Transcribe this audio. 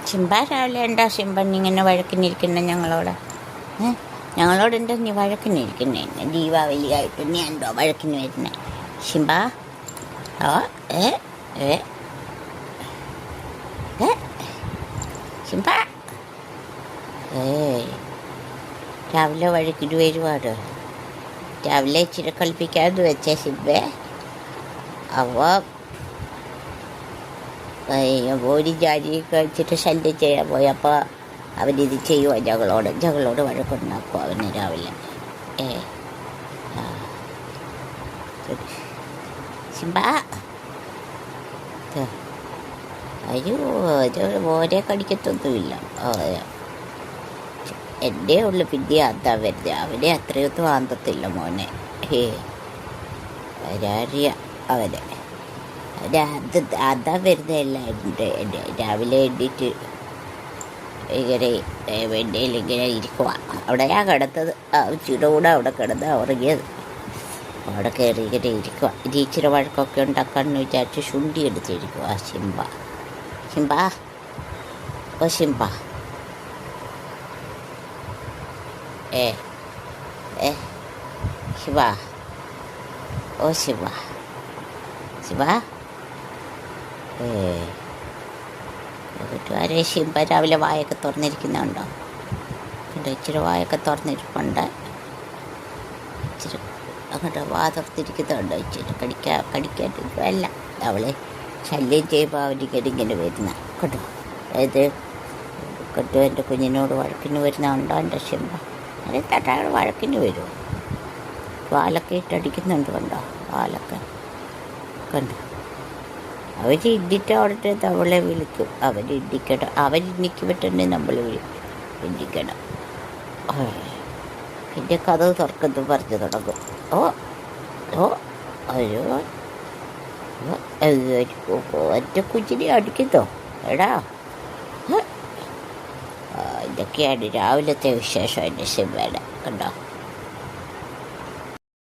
ശിംബ രാവിലെ എന്താ ശിംബൻ ഇങ്ങനെ വഴക്കിനിരിക്കുന്ന ഞങ്ങളോട്? ഞങ്ങളോട് എന്താ നീ വഴക്കിനിരിക്കുന്നേ? ദീപാവലിയായിട്ട് നീ എന്തോ വഴക്കിന് വരുന്നേ ശിംബ? ഓ ഏ ഏ ഏ ശിംബ ഏയ് രാവിലെ വഴക്കിന് വരുവാട്. രാവിലെ ഇച്ചിരി കളിപ്പിക്കാമെന്ന് വെച്ചേ ശിംബേ. അപ്പോൾ ഒരു ജാതിയൊക്കെ വെച്ചിട്ട് ശല്യം ചെയ്യാൻ പോയി. അപ്പോൾ അവനിത് ചെയ്യുക ഞങ്ങളോട് വഴക്കുണ്ടാക്കും അവന് രാവിലെ. ശിംബ അയ്യോ ഇത് മോനെ കടിക്കത്തൊന്നുമില്ല. എൻ്റെ ഉള്ളു പിന്നെ അതാ വരുന്നത്. അവനെ അത്രയൊന്നും ആന്തത്തില്ല മോനെ. വരാറിയ അവനെ അതാ വരുന്നതല്ല. എൻ്റെ രാവിലെ എണ്ണീറ്റ് ഇങ്ങനെ വെണ്ണയിൽ ഇങ്ങനെ ഇരിക്കുക. അവിടെയാ കിടന്നത്. ഉച്ചയുടെ കൂടെ അവിടെ കിടന്ന് ഉറങ്ങിയത്. അവിടെ കയറി ഇങ്ങനെ ഇരിക്കുക. ഇനി ഇച്ചിരി വഴക്കൊക്കെ ഉണ്ടാക്കാമെന്ന് വിചാരിച്ച് ശുണ്ടി എടുത്തിരിക്കുക. ശിംബ ശിംബ ഓ ശിംബ ഏ ഏ ശിവ ഓ ശിവ ശിവ കൂട്ടുകാരെ ശിംബ രാവിലെ വായൊക്കെ തുറന്നിരിക്കുന്നുണ്ടോ? എൻ്റെ ഇച്ചിരി വായൊക്കെ തുറന്നിരിപ്പുണ്ട്. ഇച്ചിരി അങ്ങോട്ട് വാ തുറന്നിരിക്കുന്നുണ്ടോ? ഇച്ചിരി കടിക്കാണ്ടിരിക്കുമല്ല. അവളെ ശല്യം ചെയ്യുമ്പോൾ അവനിങ്ങനെ വരുന്ന കേട്ടോ. അതായത് കേട്ടോ എൻ്റെ കുഞ്ഞിനോട് വഴക്കിന് വരുന്നുണ്ടോ എൻ്റെ ശിംബ? അത് തട്ടാൾ വഴക്കിന് വരുമോ? വാലൊക്കെ ഇട്ടടിക്കുന്നുണ്ട് കണ്ടോ? വാലൊക്കെ കണ്ടോ? അവർ ഇടിയിട്ട് അവിടുത്തെ അവളെ വിളിക്കും. അവരിടിക്കണം. അവരിടിക്ക് പറ്റണ്ടേ നമ്മൾ ഇടിക്കണം. എൻ്റെ കഥ തുറക്കുന്നു പറഞ്ഞു തുടങ്ങും. ഓ ഓ അയ്യോ എൻ്റെ കുഞ്ഞിനെ അടിക്കുന്നോ എടാ? ഇതൊക്കെയാണ് രാവിലത്തെ വിശേഷം എൻ്റെ ശിംബയുടെ കണ്ടോ.